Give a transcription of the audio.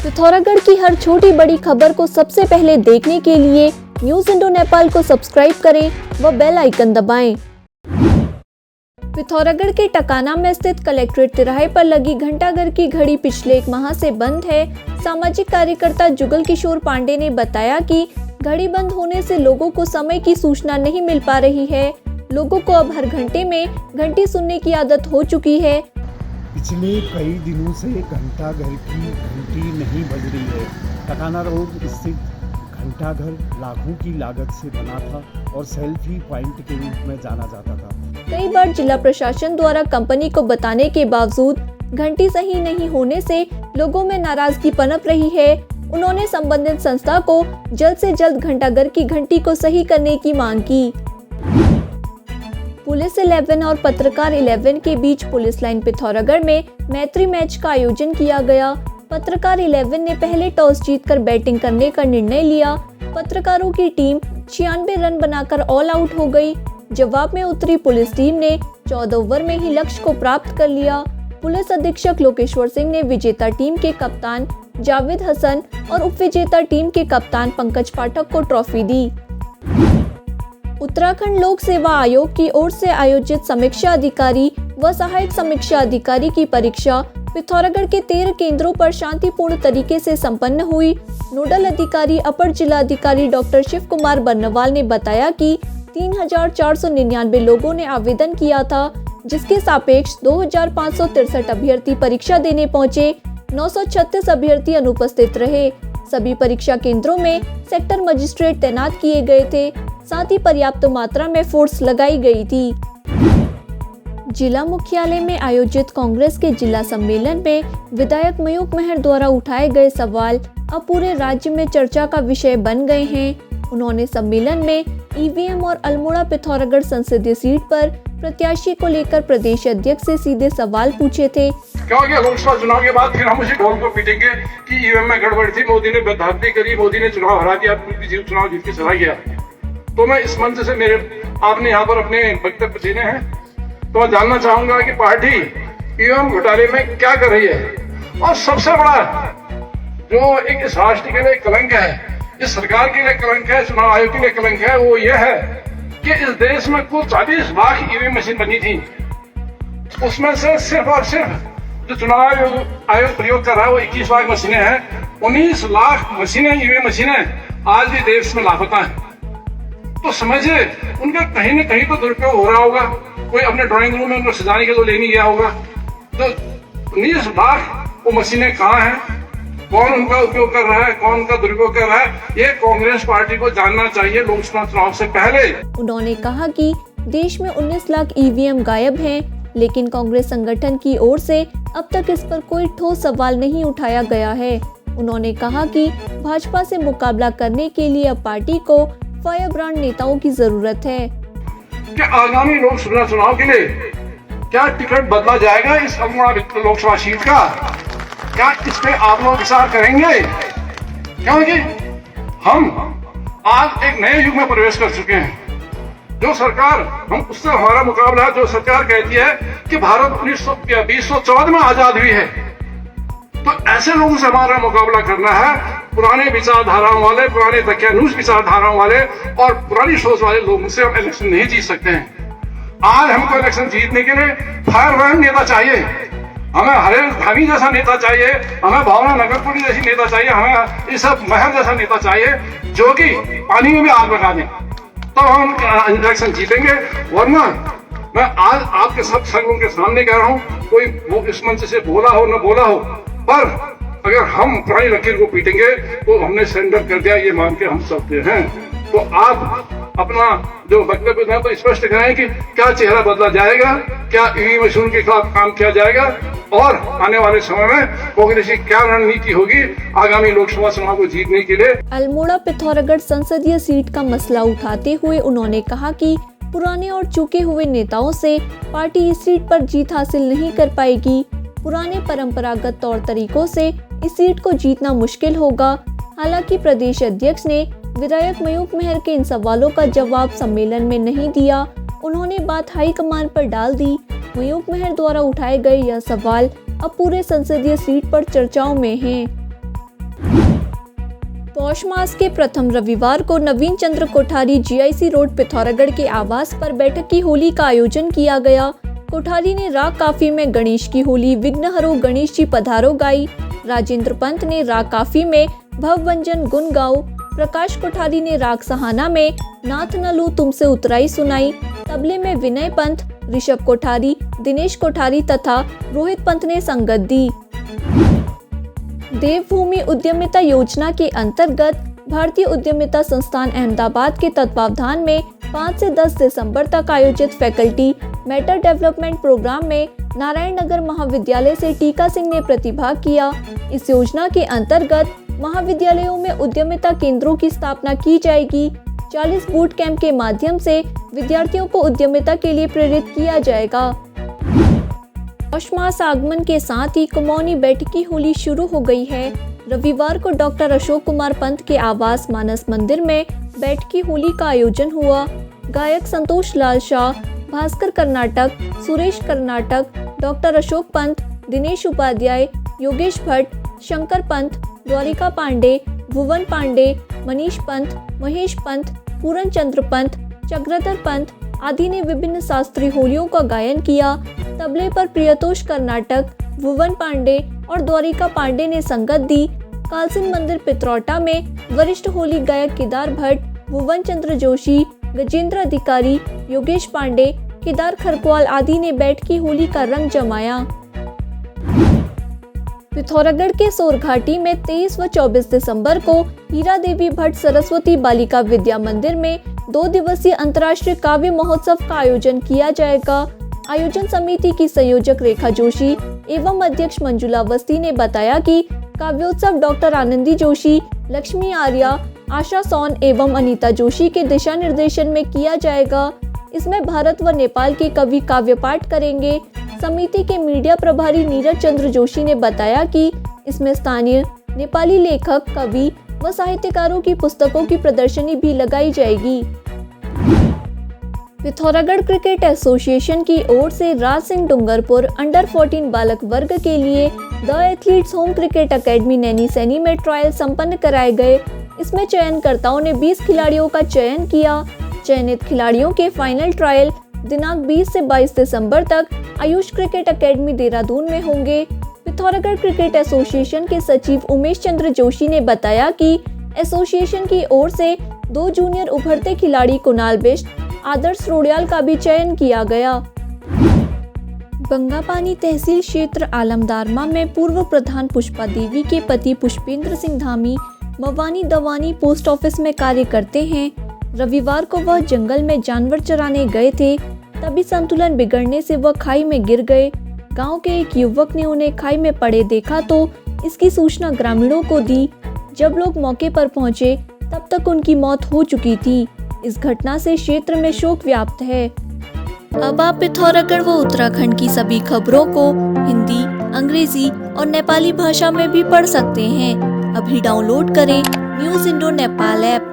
पिथौरागढ़ की हर छोटी बड़ी खबर को सबसे पहले देखने के लिए न्यूज़ इंडो नेपाल को सब्सक्राइब करें व बेल आइकन दबाएं। पिथौरागढ़ के टकाना में स्थित कलेक्ट्रेट तिराहे पर लगी घंटाघर की घड़ी पिछले 1 माह से बंद है। सामाजिक कार्यकर्ता जुगल किशोर पांडे ने बताया कि घड़ी बंद होने से लोगों को समय की सूचना नहीं मिल पा रही है। लोगों को अब हर घंटे में घंटी सुनने की आदत हो चुकी है। पिछले कई दिनों से घंटाघर की घंटी नहीं बज रही है। टकाना रोड स्थित घंटाघर लाखों की लागत से बना था और सेल्फी पॉइंट के रूप में जाना जाता था। कई बार जिला प्रशासन द्वारा कंपनी को बताने के बावजूद घंटी सही नहीं होने से लोगों में नाराजगी पनप रही है। उन्होंने संबंधित संस्था को जल्द से जल्द घंटाघर की घंटी को सही करने की मांग की। पुलिस 11 और पत्रकार 11 के बीच पुलिस लाइन पिथौरागढ़ में मैत्री मैच का आयोजन किया गया। पत्रकार 11 ने पहले टॉस जीतकर बैटिंग करने का निर्णय लिया। पत्रकारों की टीम 96 रन बनाकर ऑल आउट हो गई। जवाब में उतरी पुलिस टीम ने 14 ओवर में ही लक्ष्य को प्राप्त कर लिया। पुलिस अधीक्षक लोकेश्वर सिंह ने विजेता टीम के कप्तान जावेद हसन और उपविजेता टीम के कप्तान पंकज पाठक को ट्रॉफी दी। उत्तराखंड लोक सेवा आयोग की ओर से आयोजित समीक्षा अधिकारी व सहायक समीक्षा अधिकारी की परीक्षा पिथौरागढ़ के 13 केंद्रों पर शांतिपूर्ण तरीके से संपन्न हुई। नोडल अधिकारी अपर जिला अधिकारी डॉक्टर शिव कुमार बर्नवाल ने बताया कि 3499 लोगों ने आवेदन किया था, जिसके सापेक्ष 2563 अभ्यर्थी परीक्षा देने पहुंचे। 936 अभ्यर्थी अनुपस्थित रहे। सभी परीक्षा केंद्रों में सेक्टर मजिस्ट्रेट तैनात किए गए थे। साथ ही पर्याप्त मात्रा में फोर्स लगाई गई थी। जिला मुख्यालय में आयोजित कांग्रेस के जिला सम्मेलन में विधायक मयूख मेहर द्वारा उठाए गए सवाल अब पूरे राज्य में चर्चा का विषय बन गए हैं। उन्होंने सम्मेलन में ईवीएम और अल्मोड़ा पिथौरागढ़ संसदीय सीट पर प्रत्याशी को लेकर प्रदेश अध्यक्ष से सीधे सवाल पूछे थे। क्योंकि लोकसभा चुनाव के बाद फिर हम उसी ढोल को पीटेंगे कि ईवीएम में गड़बड़ी थी, मोदी ने बेदखली करी, मोदी ने चुनाव हरा दिया, चुनाव जीत के चला गया। तो मैं इस मंच से आपने यहाँ पर अपने वक्तव्य देने हैं, तो मैं जानना चाहूंगा कि पार्टी ईवीएम घोटाले में क्या कर रही है। और सबसे बड़ा जो एक इस राष्ट्र के लिए कलंक है, इस सरकार के लिए कलंक है, चुनाव आयोग के लिए कलंक है, वो ये है कि इस देश में कुल 40 लाख ईवीएम मशीन बनी थी। उसमें से सिर्फ और सिर्फ जो चुनाव आयोग प्रयोग कर रहा है वो 21 लाख मशीनें हैं। 19 लाख मशीनें ईवीएम मशीनें आज भी देश में लापता है। तो समझिए उनका कहीं न कहीं तो दुरुपयोग हो रहा होगा। कोई अपने ड्राइंग रूम में उनको सजाने के लिए लेने गया होगा। तो 19 लाख वो मशीनें कहाँ हैं, कौन उनका उपयोग कर रहा है, कौन उनका दुरुपयोग कर रहा है, ये कांग्रेस पार्टी को जानना चाहिए लोकसभा चुनाव से पहले। उन्होंने कहा कि देश में 19 लाख ईवीएम गायब हैं, लेकिन कांग्रेस संगठन की ओर से अब तक इस पर कोई ठोस सवाल नहीं उठाया गया है। उन्होंने कहा कि भाजपा से मुकाबला करने के लिए अब पार्टी को फायर ब्रांड नेताओं की जरूरत है। क्या आगामी लोकसभा चुनाव के लिए क्या टिकट बदला जाएगा इस अल्मोड़ा लोकसभा सीट का? क्या इस पे आप लोग विचार करेंगे? क्योंकि हम आज एक नए युग में प्रवेश कर चुके हैं। जो सरकार हम उससे हमारा मुकाबला है, जो सरकार कहती है कि भारत 1914 में आजाद हुई है, तो ऐसे लोगों से हमारा मुकाबला करना है। पुराने विचारधाराओं वाले, पुराने दकियानूस विचारधाराओं वाले और पुरानी सोच वाले लोगों से हम इलेक्शन नहीं जीत सकते हैं। आज हमको इलेक्शन जीतने के लिए फायर ब्रांड नेता चाहिए। हमें हरेश धामी जैसा नेता चाहिए, हमें भावना नगरपुरी जैसी नेता चाहिए, हमें इस सब महर जैसा नेता चाहिए जो कि पानी में भी आग लगा दें, तब हम इलेक्शन जीतेंगे। वरना मैं आज आपके सब संगों के सामने कह रहा हूँ, कोई वो इस मंच से बोला हो न बोला हो, पर अगर हम पुरानी लकीर को पीटेंगे तो हमने सरेंडर कर दिया, ये मान के हम चलते हैं। तो आप अपना जो वक्तव्य दें तो स्पष्ट करें कि क्या चेहरा बदला जाएगा, क्या ईवीएम मशीन के खिलाफ काम किया जाएगा और आने वाले समय में कांग्रेस की क्या रणनीति होगी आगामी लोकसभा चुनाव को जीतने के लिए। अल्मोड़ा पिथौरागढ़ संसदीय सीट का मसला उठाते हुए उन्होंने कहा कि पुराने और चूके हुए नेताओं से पार्टी इस सीट पर जीत हासिल नहीं कर पाएगी। पुराने परंपरागत तौर तरीकों से इस सीट को जीतना मुश्किल होगा। हालांकि प्रदेश अध्यक्ष ने विधायक मयूख मेहर के इन सवालों का जवाब सम्मेलन में नहीं दिया। उन्होंने बात हाईकमान पर डाल दी। मयूख मेहर द्वारा उठाए गए यह सवाल अब पूरे संसदीय सीट पर चर्चाओं में हैं। पौष मास के प्रथम रविवार को नवीन चंद्र कोठारी GIC रोड पिथौरागढ़ के आवास पर बैठक की होली का आयोजन किया गया। कोठारी ने राग काफी में गणेश की होली विघ्नहरो गणेश जी पधारो गाई। राजेंद्र पंत ने राग काफी में भवभंजन गुण गाओ। प्रकाश कोठारी ने राग सहाना में नाथ न लूं तुमसे उतराई सुनाई। तबले में विनय पंत, ऋषभ कोठारी, दिनेश कोठारी तथा रोहित पंत ने संगत दी। देवभूमि उद्यमिता योजना के अंतर्गत भारतीय उद्यमिता संस्थान अहमदाबाद के तत्वावधान में 5 से 10 दिसंबर तक आयोजित फैकल्टी मैटर डेवलपमेंट प्रोग्राम में नारायण नगर महाविद्यालय से टीका सिंह ने प्रतिभाग किया। इस योजना के अंतर्गत महाविद्यालयों में उद्यमिता केंद्रों की स्थापना की जाएगी। 40 बूट कैंप के माध्यम से विद्यार्थियों को उद्यमिता के लिए प्रेरित किया जाएगा। पौष मास आगमन के साथ ही कुमौनी बैठकी होली शुरू हो गई है। रविवार को डॉक्टर अशोक कुमार पंत के आवास मानस मंदिर में बैठकी होली का आयोजन हुआ। गायक संतोष लाल शाह, भास्कर कर्नाटक, सुरेश कर्नाटक, डॉक्टर अशोक पंत, दिनेश उपाध्याय, योगेश भट्ट, शंकर पंत, द्वारिका पांडे, भुवन पांडे, मनीष पंत, महेश पंत, पूरन चंद्र पंत, चक्रधर पंत आदि ने विभिन्न शास्त्रीय होलियों का गायन किया। तबले पर प्रियतोष कर्नाटक, भुवन पांडे और द्वारिका पांडे ने संगत दी। कालसिन मंदिर पित्रौटा में वरिष्ठ होली गायक केदार भट्ट, भुवन चंद्र जोशी, गजेंद्र अधिकारी, योगेश पांडे, केदार खरकवाल आदि ने बैठकी होली का रंग जमाया। पिथौरागढ़ के सोरघाटी में 23 व 24 दिसंबर को हीरा देवी भट्ट सरस्वती बालिका विद्या मंदिर में 2 दिवसीय अंतर्राष्ट्रीय काव्य महोत्सव का आयोजन किया जाएगा। आयोजन समिति की संयोजक रेखा जोशी एवं अध्यक्ष मंजुला अवस्थी ने बताया कि काव्योत्सव डॉक्टर आनंदी जोशी, लक्ष्मी आर्या, आशा सोन एवं अनीता जोशी के दिशा निर्देशन में किया जाएगा। इसमें भारत व नेपाल के कवि काव्य पाठ करेंगे। समिति के मीडिया प्रभारी नीरज चंद्र जोशी ने बताया कि इसमें स्थानीय नेपाली लेखक, कवि व साहित्यकारों की पुस्तकों की प्रदर्शनी भी लगाई जाएगी। पिथौरागढ़ क्रिकेट एसोसिएशन की ओर से राज सिंह डूंगरपुर अंडर 14 बालक वर्ग के लिए the athletes home cricket academy Naini Saini में ट्रायल संपन्न कराए गए। इसमें चयनकर्ताओं ने 20 खिलाड़ियों का चयन किया। चयनित खिलाड़ियों के फाइनल ट्रायल दिनांक 20 से 22 दिसंबर तक आयुष क्रिकेट अकेडमी देहरादून में होंगे। पिथौरागढ़ क्रिकेट एसोसिएशन के सचिव उमेश चंद्र जोशी ने बताया कि एसोसिएशन की ओर से 2 जूनियर उभरते खिलाड़ी कुणाल बिष्ट, आदर्श रोडियाल का भी चयन किया गया। बंगापानी तहसील क्षेत्र आलमदारमा में पूर्व प्रधान पुष्पा देवी के पति पुष्पेंद्र सिंह धामी मवानी दवानी पोस्ट ऑफिस में कार्य करते हैं। रविवार को वह जंगल में जानवर चराने गए थे, तभी संतुलन बिगड़ने से वह खाई में गिर गए। गांव के एक युवक ने उन्हें खाई में पड़े देखा तो इसकी सूचना ग्रामीणों को दी। जब लोग मौके पर पहुंचे तब तक उनकी मौत हो चुकी थी। इस घटना से क्षेत्र में शोक व्याप्त है। अब आप पिथौरागढ़ व उत्तराखंड की सभी खबरों को हिंदी, अंग्रेजी और नेपाली भाषा में भी पढ़ सकते हैं। अभी डाउनलोड करें न्यूज़ इंडो नेपाल ऐप।